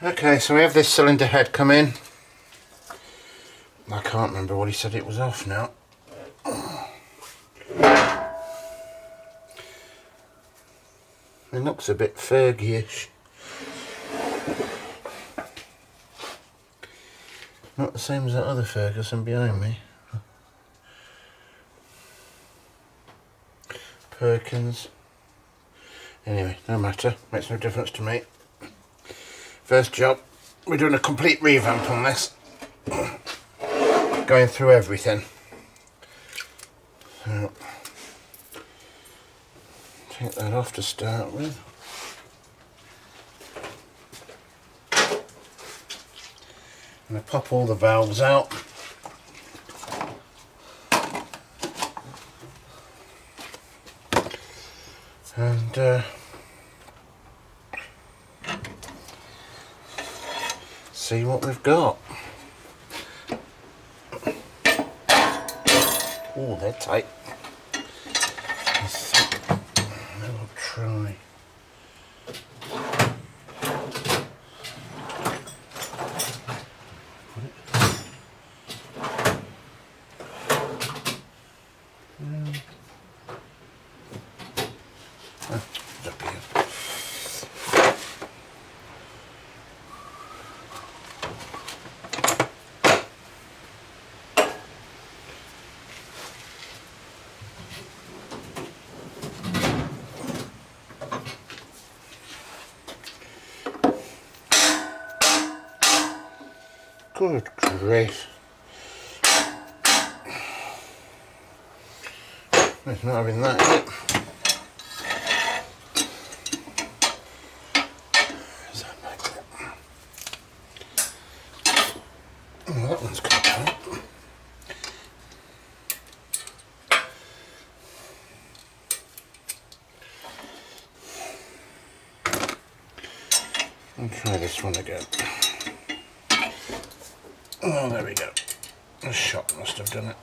Okay, so we have this cylinder head come in. I can't remember what he said it was off now. It looks a bit Fergie-ish. Not the same as that other Ferguson behind me. Perkins. Anyway, no matter, makes no difference to me. First job, we're doing a complete revamp on this. Going through everything. So, take that off to start with. I'm going to pop all the valves out. And see what we've got. Oh, they're tight. I'll try. Good grief. It's not having that in it. Is that back there? Oh, that one's got out. I'll try this one again. Oh, there we go. The shot must have done it.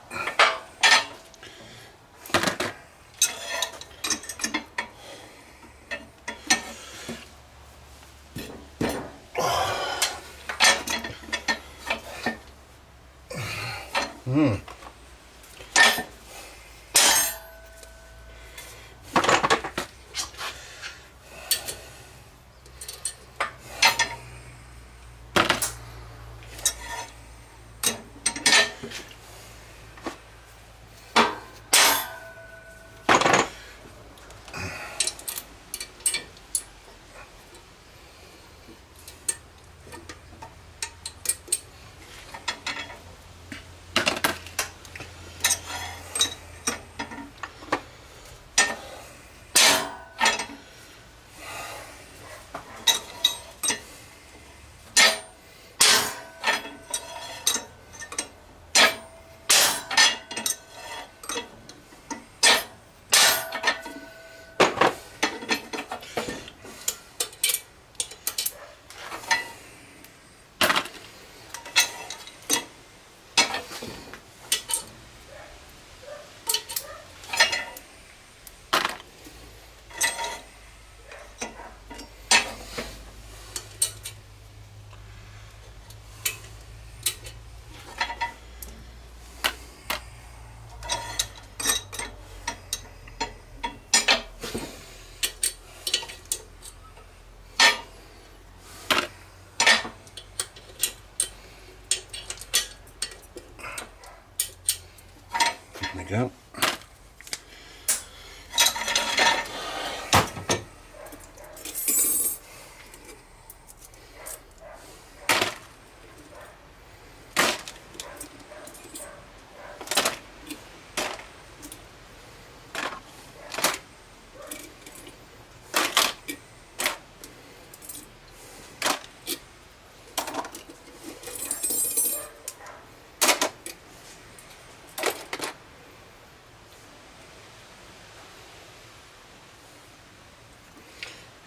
There we go.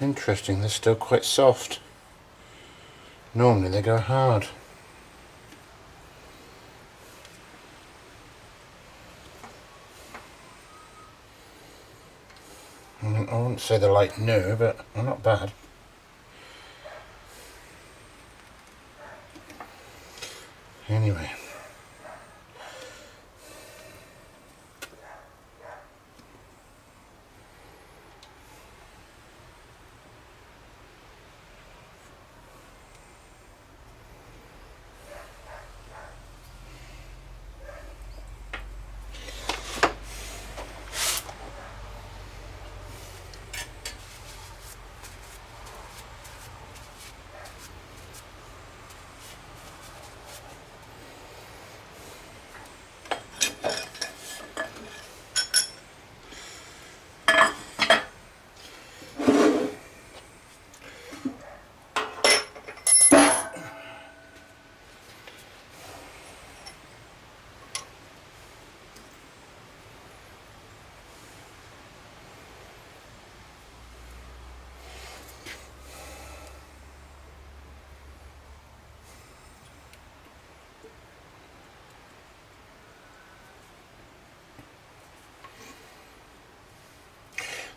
Interesting, they're still quite soft. Normally they go hard. I wouldn't say they're like new, but they're not bad. Anyway.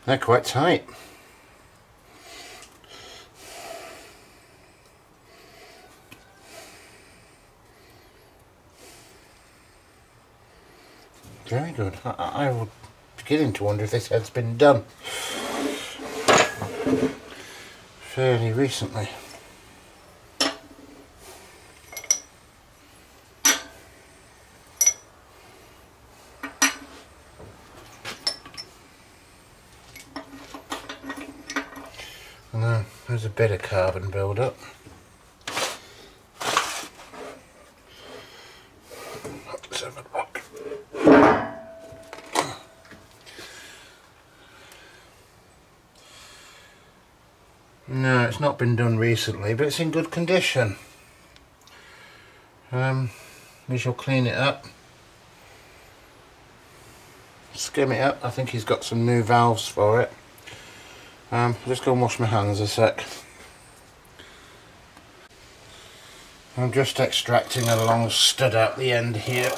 They're quite tight. Very good. I was beginning to wonder if this head's been done fairly recently. And there's a bit of carbon build-up. Let's have a look. No, it's not been done recently, but it's in good condition. We shall clean it up, skim it up. I think he's got some new valves for it. I'll just go and wash my hands a sec. I'm just extracting a long stud out the end here.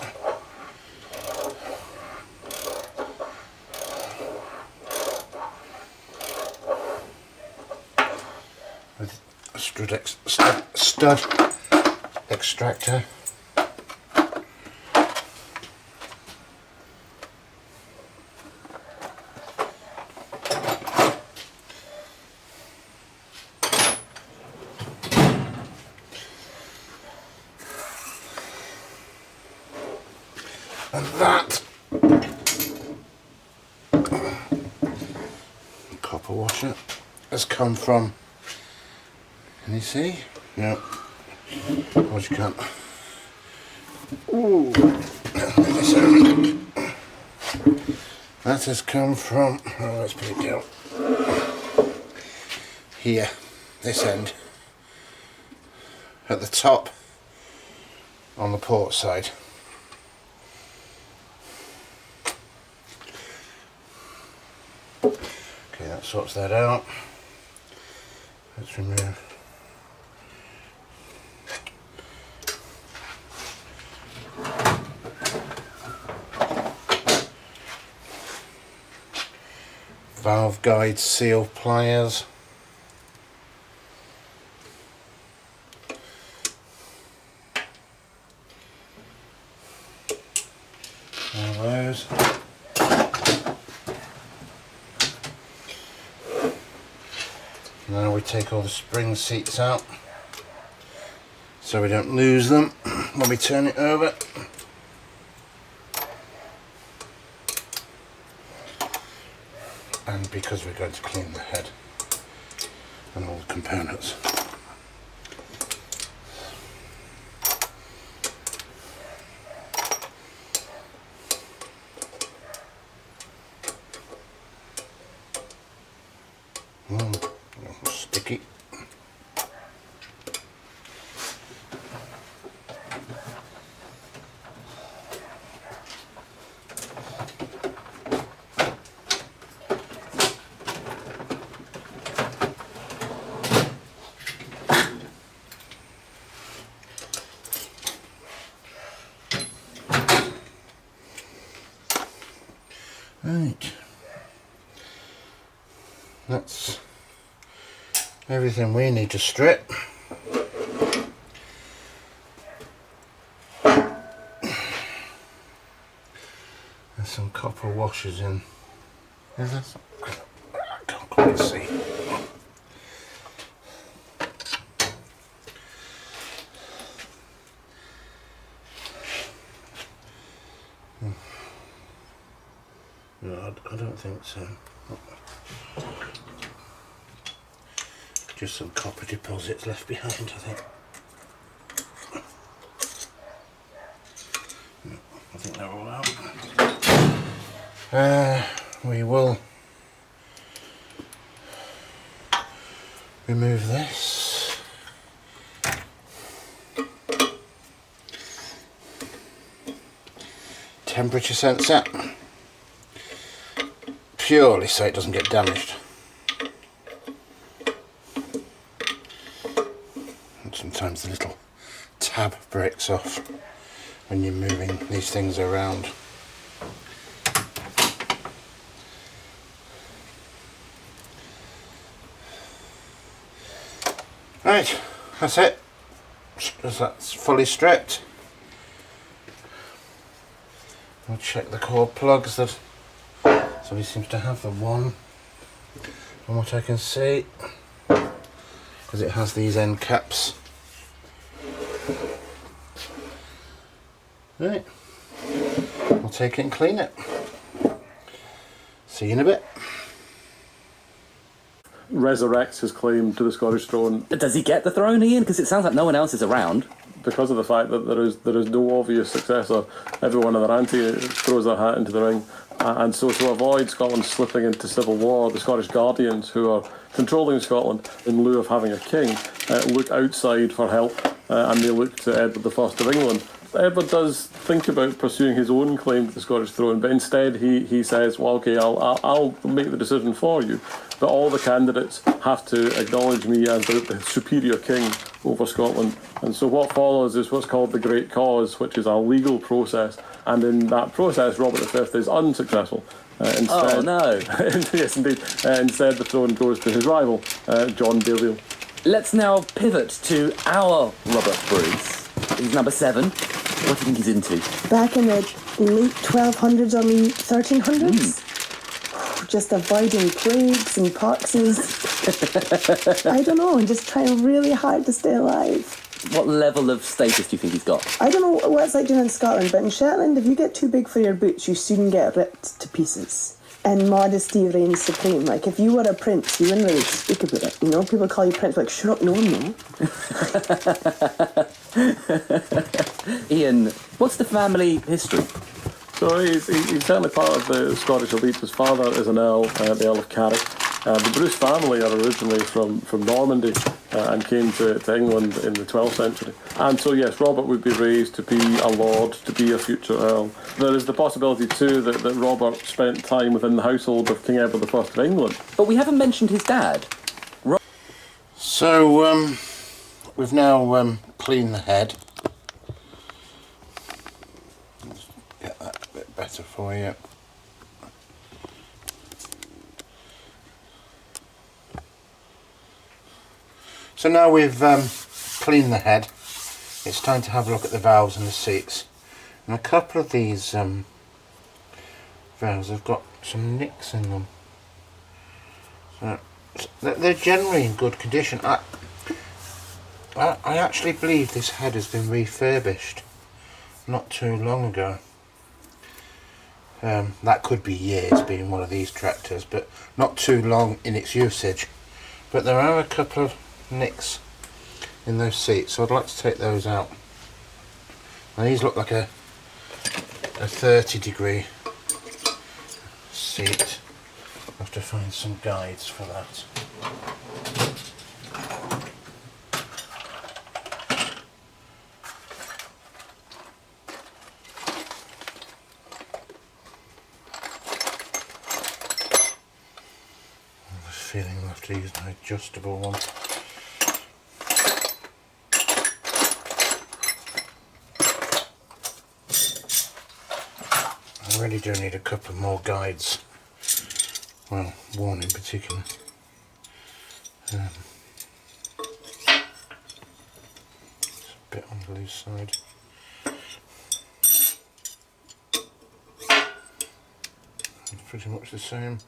With a stud extractor. And that copper washer has come from, can you see? No. Oh, you can't. Ooh. That has come from, oh, let's put it down. Here, this end. At the top, on the port side. Okay, that sorts that out. Let's remove valve guide seal pliers. One of those. Now we take all the spring seats out so we don't lose them when we turn it over. And because we're going to clean the head and all the components. Sticky. Right, that's everything we need to strip. copper washers in. Is there some? I can't quite see. No, I don't think so. Just some copper deposits left behind, I think. I think they're all out. We will remove this. Temperature sensor. Purely so it doesn't get damaged. And sometimes the little tab breaks off when you're moving these things around. Right, that's it. That's fully stripped. We'll check the cord plugs. That so he seems to have the one, from what I can see, because it has these end caps. Right, we'll take it and clean it. See you in a bit. Resurrects his claim to the Scottish throne. Does he get the throne, Ian? Because it sounds like no one else is around. Because of the fact that there is no obvious successor, everyone in their ante throws their hat into the ring. And so to avoid Scotland slipping into civil war, the Scottish Guardians, who are controlling Scotland in lieu of having a king, look outside for help, and they look to Edward I of England. Edward does think about pursuing his own claim to the Scottish throne, but instead he says, well, okay, I'll make the decision for you, but all the candidates have to acknowledge me as the superior king over Scotland. And so what follows is what's called the Great Cause, which is a legal process, and in that process Robert V is unsuccessful. Instead, oh no! Yes, indeed. Instead, the throne goes to his rival, John Balliol. Let's now pivot to our Robert Bruce. He's number 7. What do you think he's into? Back in the late 1200s, early 1300s. Just avoiding plagues and poxes. I don't know, and just trying really hard to stay alive. What level of status do you think he's got? I don't know what it's like doing in Scotland, but in Shetland, if you get too big for your boots, you soon get ripped to pieces. And modesty reigns supreme. Like, if you were a prince, you wouldn't really speak about it, you know? People call you prince, like, shut up, no one know. Ian, what's the family history? So he's certainly part of the Scottish elite. His father is an Earl, the Earl of Carrick. The Bruce family are originally from Normandy and came to England in the 12th century. And so, yes, Robert would be raised to be a lord, to be a future Earl. There is the possibility, too, that Robert spent time within the household of King Edward I of England. But we haven't mentioned his dad. So, we've now cleaned the head. Let's get that a bit better for you. So now we've cleaned the head, it's time to have a look at the valves and the seats. And a couple of these valves have got some nicks in them. So they're generally in good condition. I actually believe this head has been refurbished not too long ago. That could be years being one of these tractors, but not too long in its usage. But there are a couple of nicks in those seats, so I'd like to take those out. Now these look like a 30-degree seat. I'll have to find some guides for that. I have a feeling I'll have to use an adjustable one. I really do need a couple more guides. Well, one in particular. It's a bit on the loose side. pretty much the same.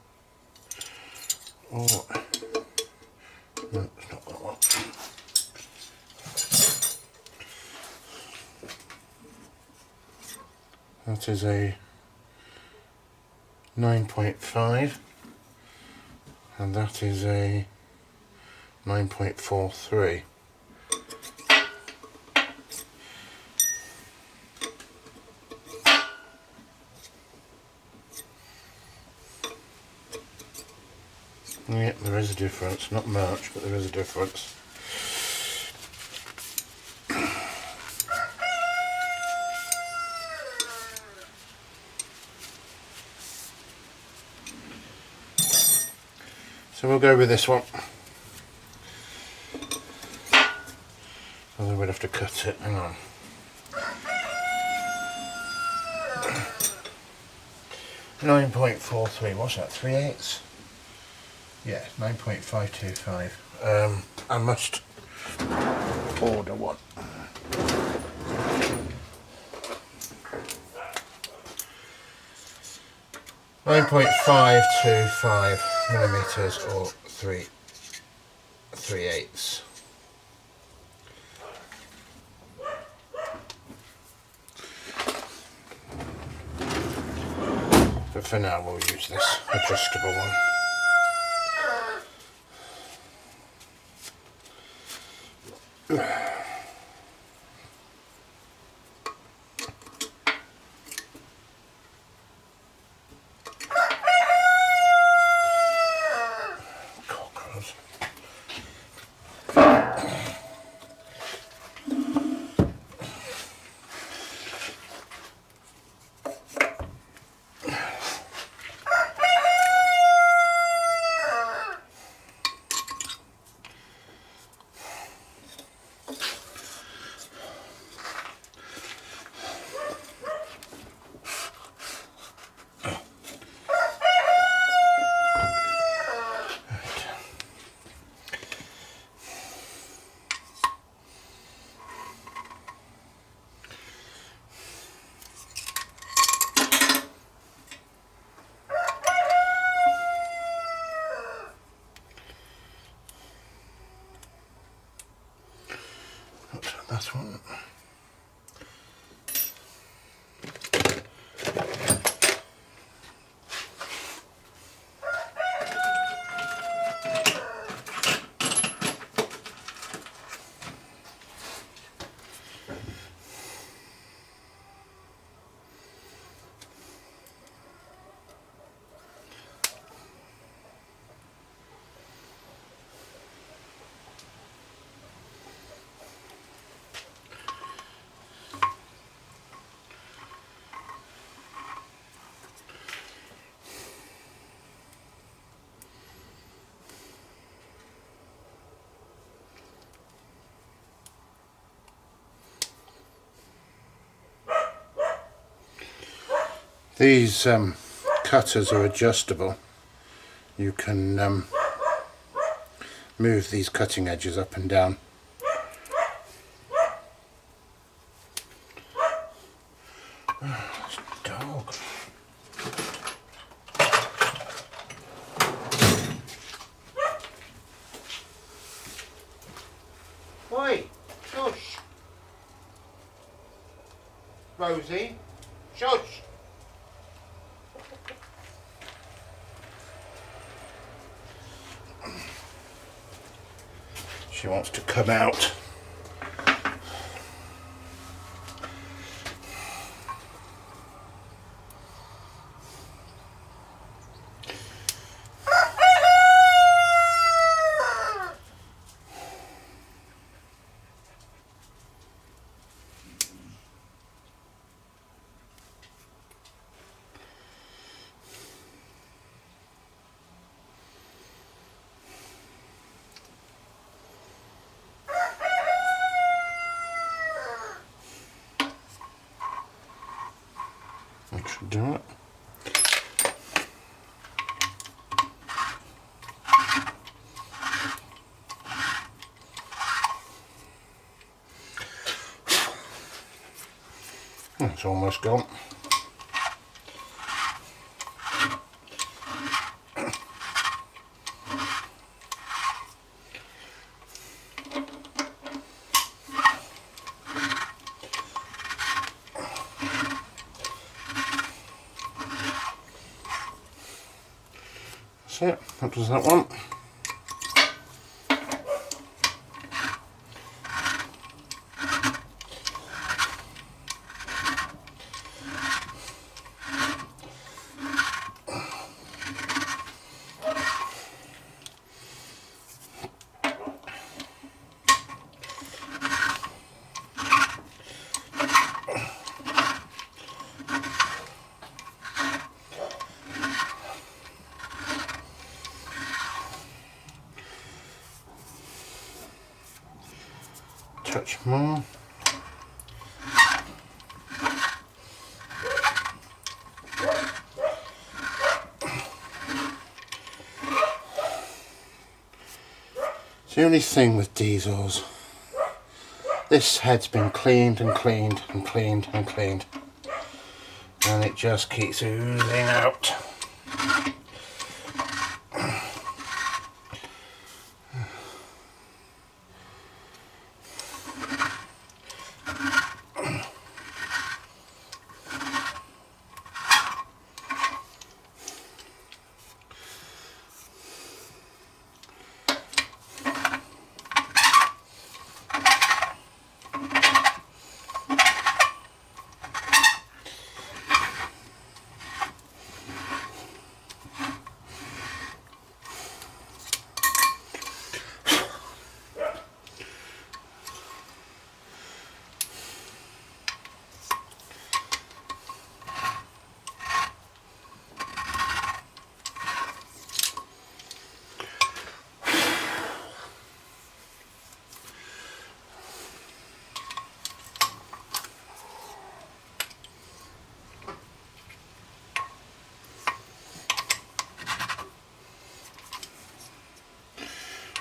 Oh, no, it's not that one. That is a 9.5 and that is a 9.43. Yeah, there is a difference, not much, but there is a difference. So we'll go with this one. Although we'd have to cut it, hang on. .43, what's that, 3/8? Yeah, 9.525. I must order one. .525 millimeters or 3/8. But for now we'll use this adjustable one. Cockroach. That one. These cutters are adjustable. You can move these cutting edges up and down. Oh, dog. Oi, shush. Rosie, shush. She wants to come out. That should do it. It's almost gone. That's it, that does that one. Touch more. It's the only thing with diesels, this head's been cleaned and cleaned and cleaned and cleaned, and it just keeps oozing out.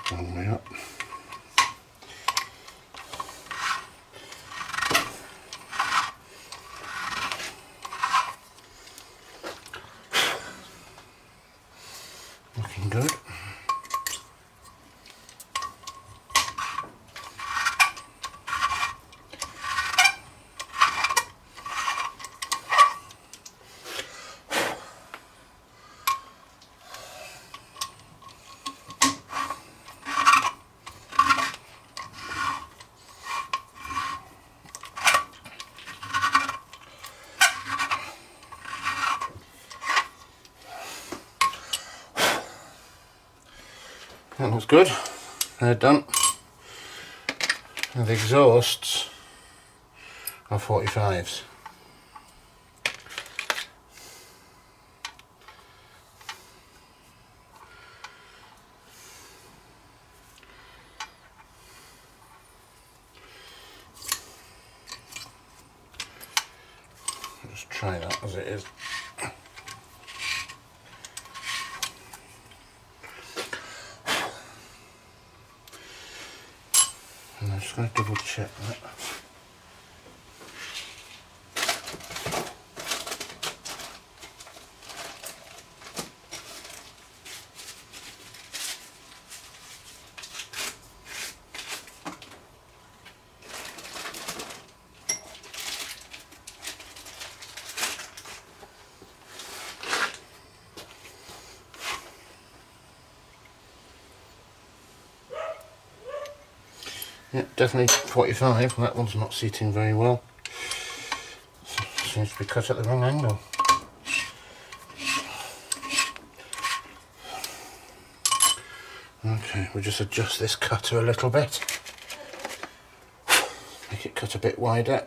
All the way up. Looking good. That looks good. They're done. And the exhausts are 45s. Just try that as it is. And I'm just going to double check that. Yeah, definitely 45. That one's not seating very well. Seems to be cut at the wrong angle. Okay, we'll just adjust this cutter a little bit. Make it cut a bit wider.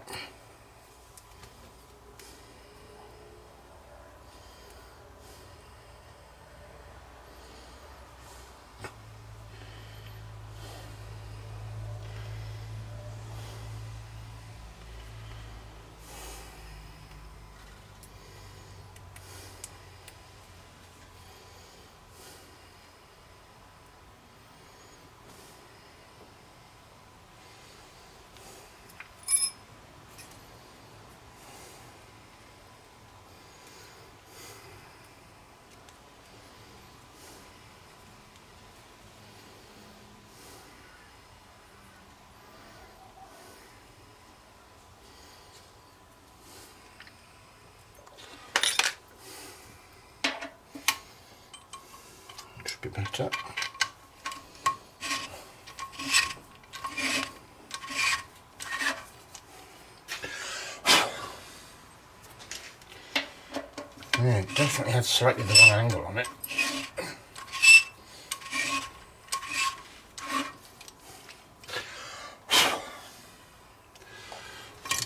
be better. Yeah, definitely had slightly the wrong angle on it.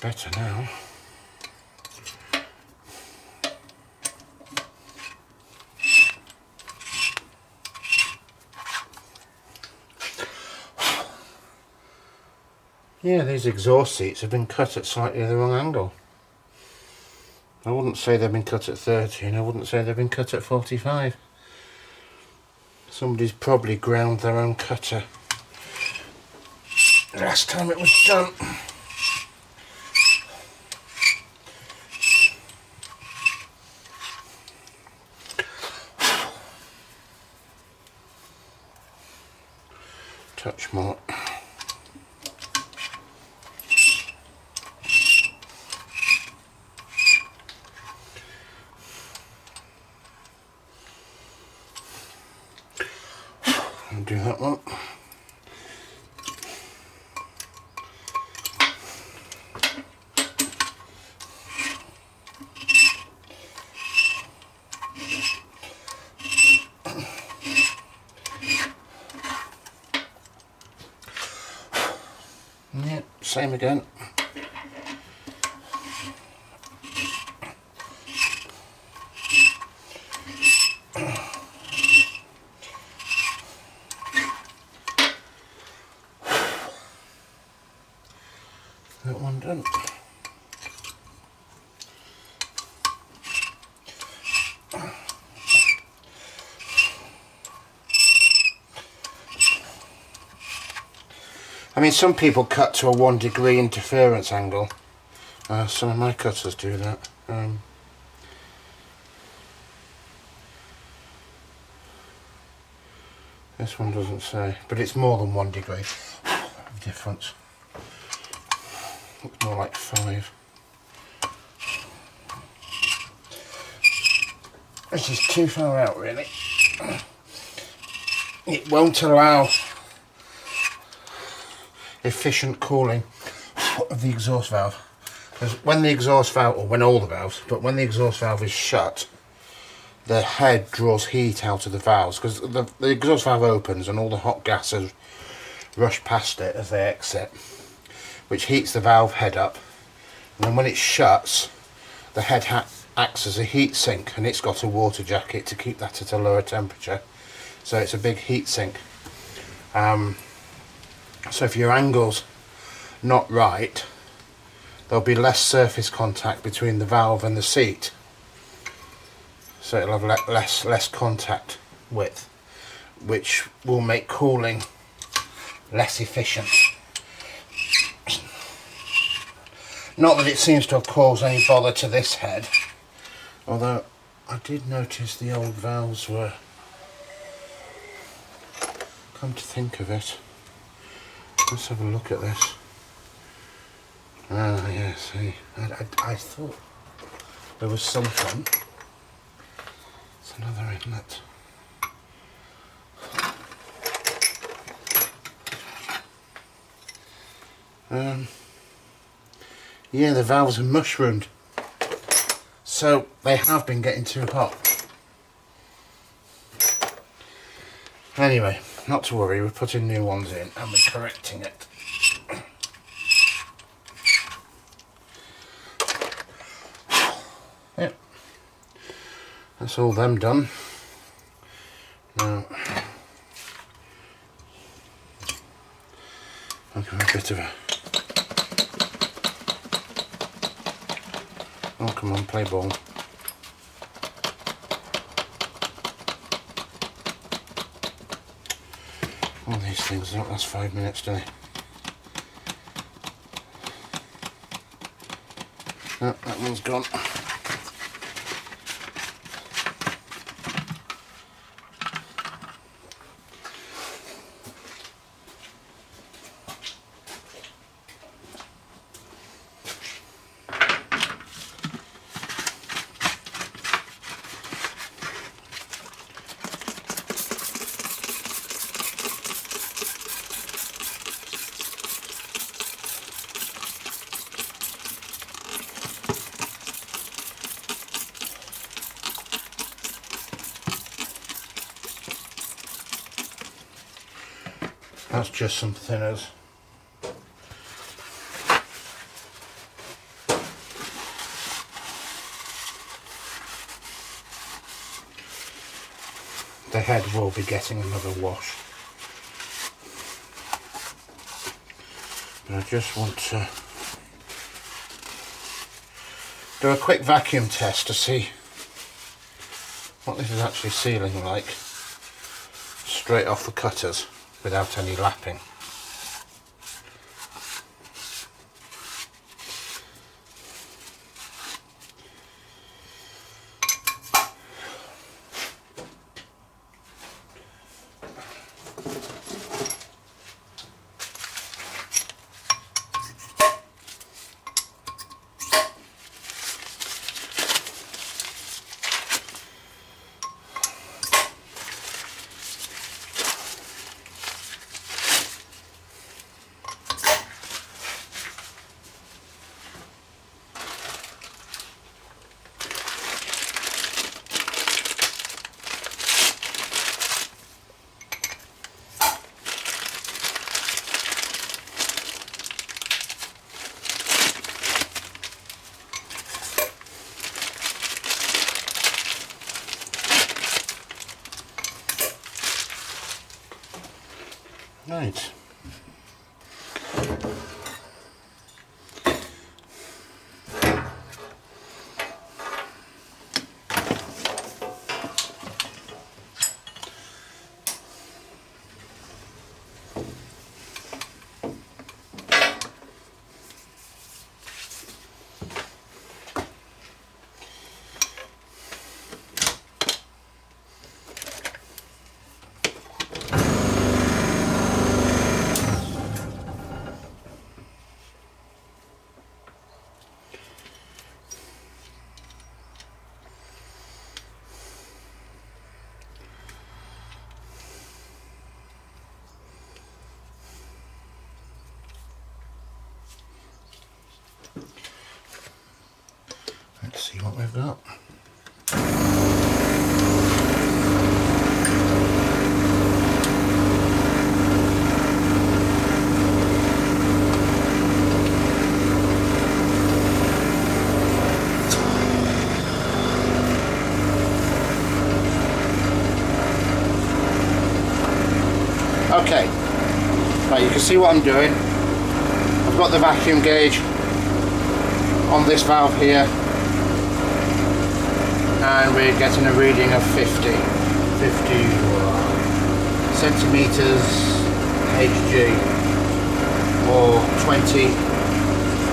Better now. Yeah, these exhaust seats have been cut at slightly the wrong angle. I wouldn't say they've been cut at 30 and I wouldn't say they've been cut at 45. Somebody's probably ground their own cutter last time it was done. Touch more. I'll do that one. Yeah, same again. That one done. I mean, some people cut to a 1 degree interference angle. Some of my cutters do that. This one doesn't say, but it's more than 1 degree of difference. Looks more like 5. This is too far out, really. It won't allow efficient cooling of the exhaust valve. Because when the exhaust valve, or when all the valves, but when the exhaust valve is shut, the head draws heat out of the valves, because the exhaust valve opens and all the hot gases rush past it as they exit, which heats the valve head up, and then when it shuts, the head acts as a heat sink, and it's got a water jacket to keep that at a lower temperature, so it's a big heat sink. So if your angle's not right, there'll be less surface contact between the valve and the seat, so it'll have less contact width, which will make cooling less efficient. Not that it seems to have caused any bother to this head, although I did notice the old valves were, come to think of it, let's have a look at this. Ah, yeah, see, I thought there was something. It's another inlet. Yeah, the valves are mushroomed, so they have been getting too hot. Anyway, not to worry, we're putting new ones in and we're correcting it. Yep, that's all them done. Now, I'll give it a bit of a... Oh, come on, play ball. All these things don't last 5 minutes, do they? Oh, that one's gone. that's just some thinners. The head will be getting another wash. But I just want to do a quick vacuum test to see what this is actually sealing like straight off the cutters without any lapping. Right. Let's see what we've got. Okay, right, you can see what I'm doing. I've got the vacuum gauge on this valve here, and we're getting a reading of 50 centimeters Hg, or 20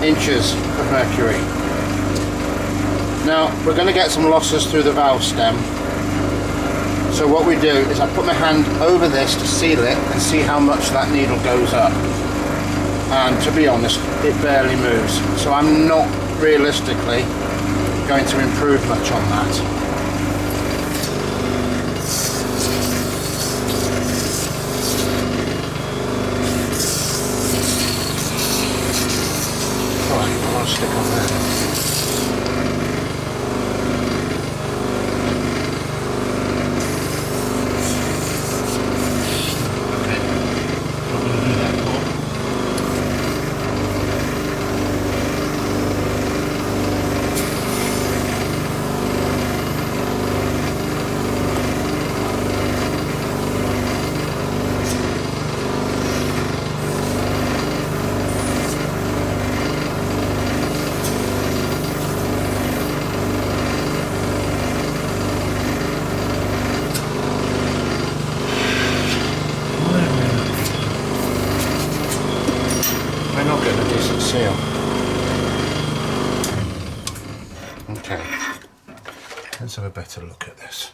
inches of mercury. Now we're going to get some losses through the valve stem, so what we do is I put my hand over this to seal it and see how much that needle goes up, and to be honest it barely moves, so I'm not realistically going to improve much on that. Right, I'll stick on there. We're not getting a decent seal. Okay, let's have a better look at this.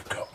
I've got.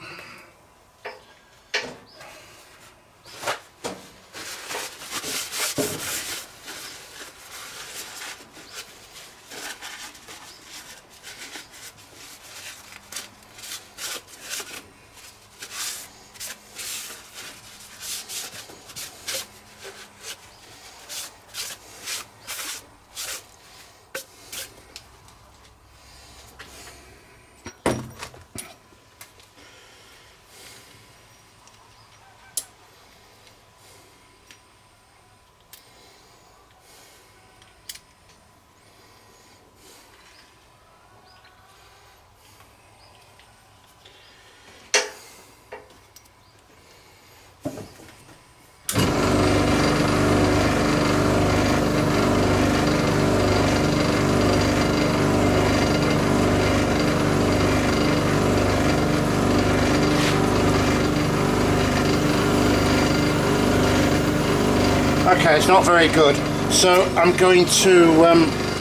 Okay, it's not very good, so I'm going to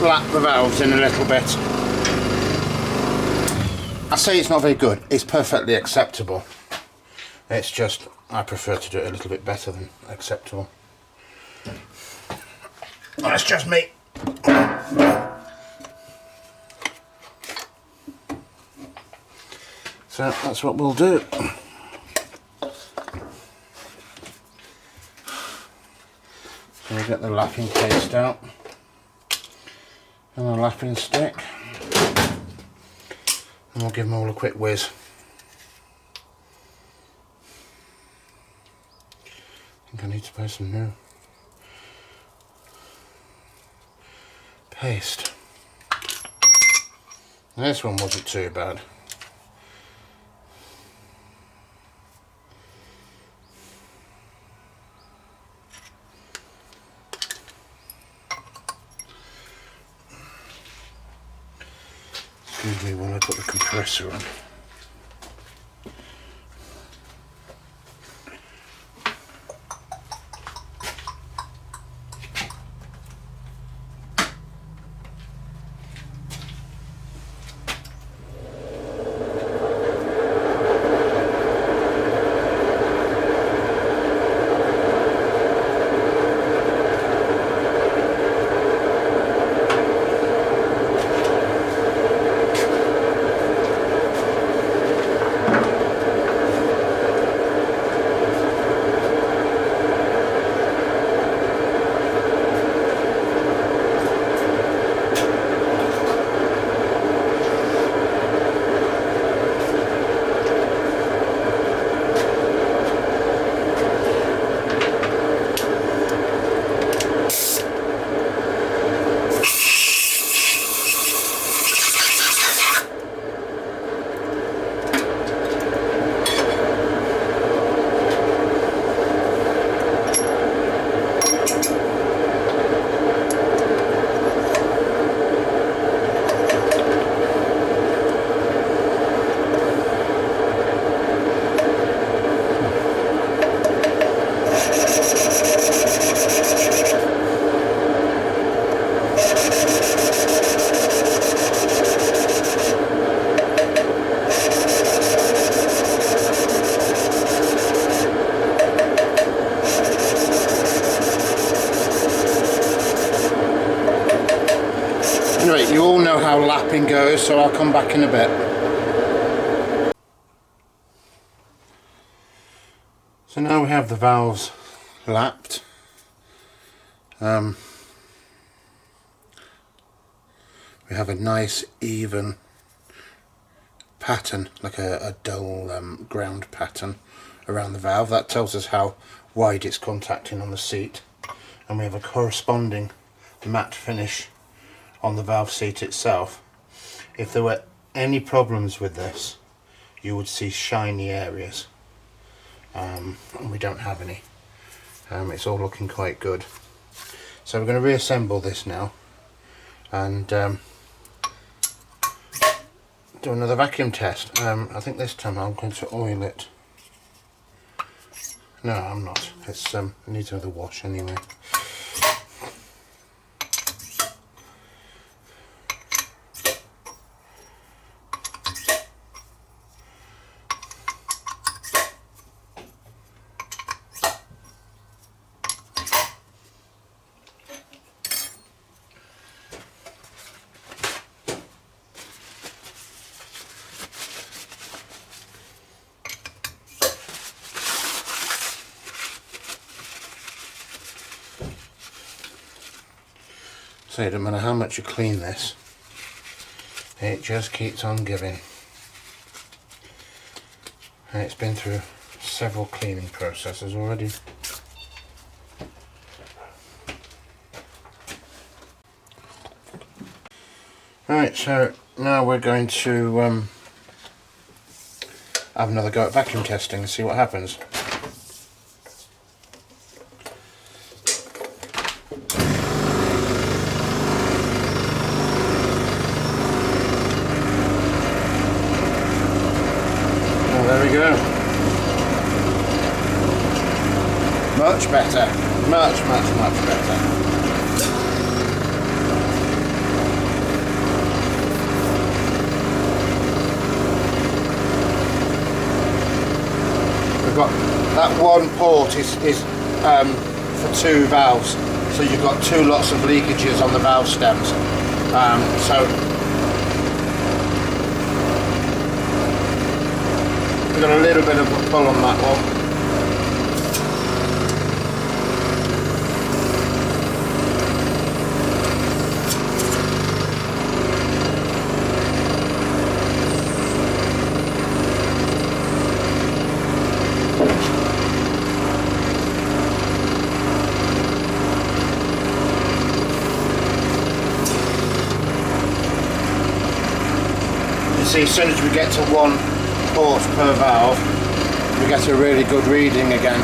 lap the valves in a little bit. I say it's not very good, it's perfectly acceptable. It's just, I prefer to do it a little bit better than acceptable. That's just me. So that's what we'll do. So we get the lapping paste out and the lapping stick, and we'll give them all a quick whiz. I think I need to buy some new paste. This one wasn't too bad. Excuse me when I put the compressor on. Anyway, you all know how lapping goes, so I'll come back in a bit. So now we have the valves lapped. We have a nice even pattern, like a dull ground pattern around the valve. That tells us how wide it's contacting on the seat, and we have a corresponding matte finish on the valve seat itself. If there were any problems with this, you would see shiny areas, and we don't have any. It's all looking quite good. So we're going to reassemble this now and do another vacuum test. I think this time I'm going to oil it. No, I'm not. It needs another wash anyway. So it doesn't matter how much you clean this, it just keeps on giving. And it's been through several cleaning processes already. Right, so now we're going to have another go at vacuum testing and see what happens. Well, there we go. Much better. Much better. We've got that one port is for 2 valves, so you've got 2 lots of leakages on the valve stems. So we've got a little bit of a pull on that one. See, as soon as we get to 1 port per valve, we get a really good reading again.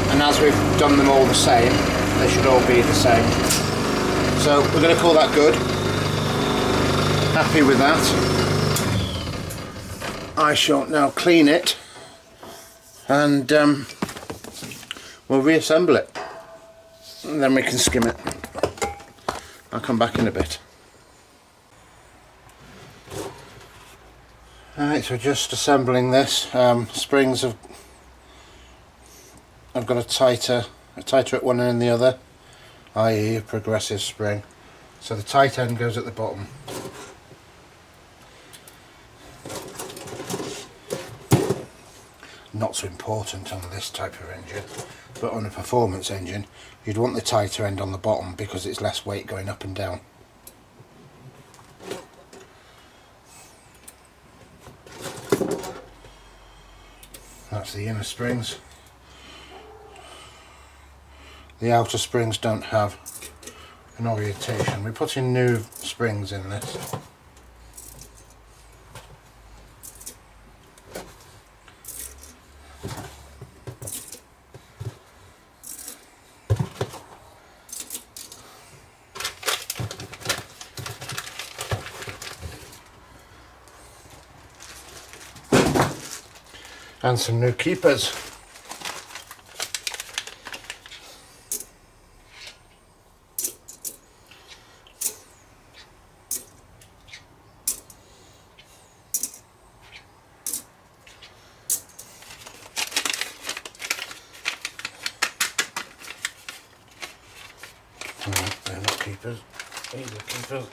And as we've done them all the same, they should all be the same. So we're going to call that good. Happy with that. I shall now clean it and we'll reassemble it. And then we can skim it. I'll come back in a bit. Alright, so just assembling this. Springs have I've got a tighter at one end than the other, i.e. a progressive spring. So the tight end goes at the bottom. Not so important on this type of engine, but on a performance engine you'd want the tighter end on the bottom because it's less weight going up and down. That's the inner springs. The outer springs don't have an orientation. We're putting new springs in this. And some new keepers. They're not keepers, these are keepers.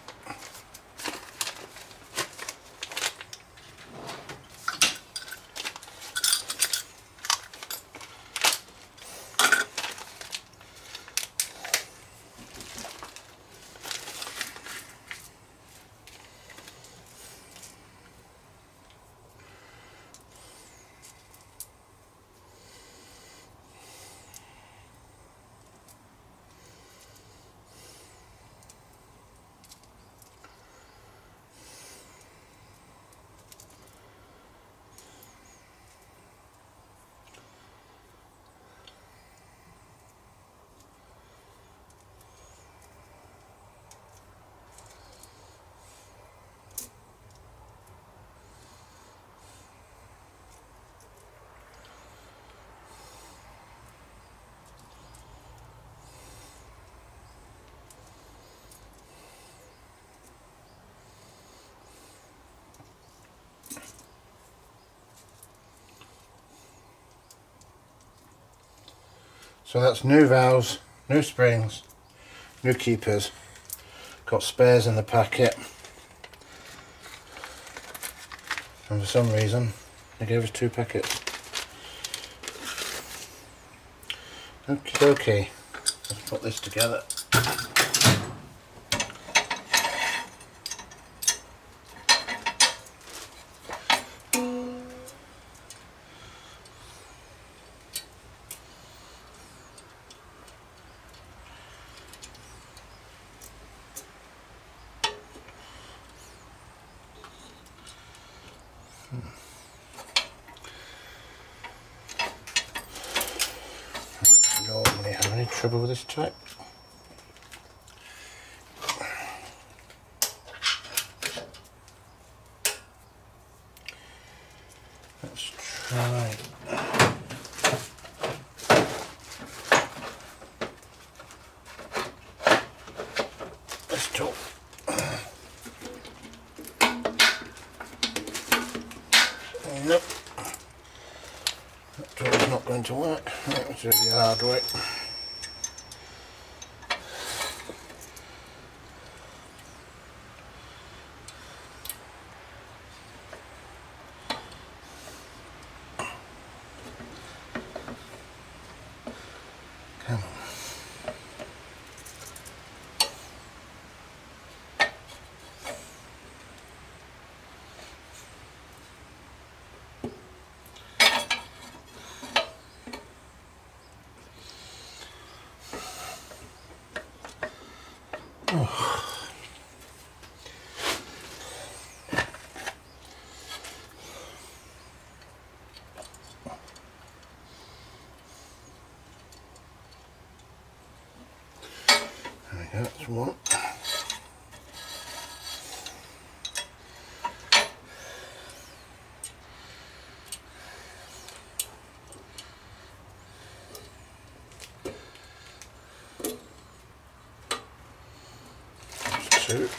So that's new valves, new springs, new keepers. Got spares in the packet. And for some reason they gave us 2 packets. Okay, let's put this together. trouble with this tape. Let's try. This tool. Nope. That tool's not going to work. Let's do it the hard way. Come on. There we go, that's one. That's two.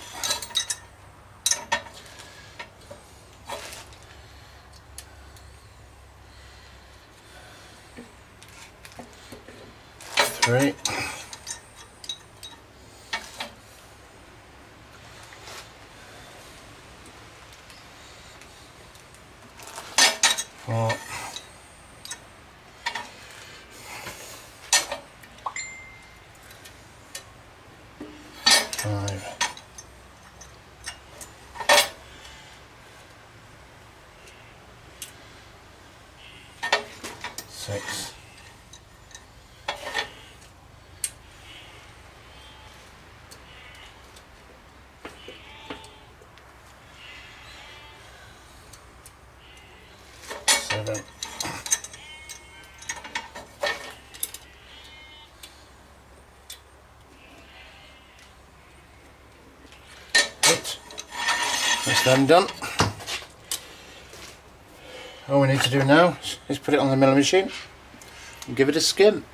Three. Four. Five. Six. Seven. 8. That's them done. All we need to do now is put it on the milling machine and give it a skim.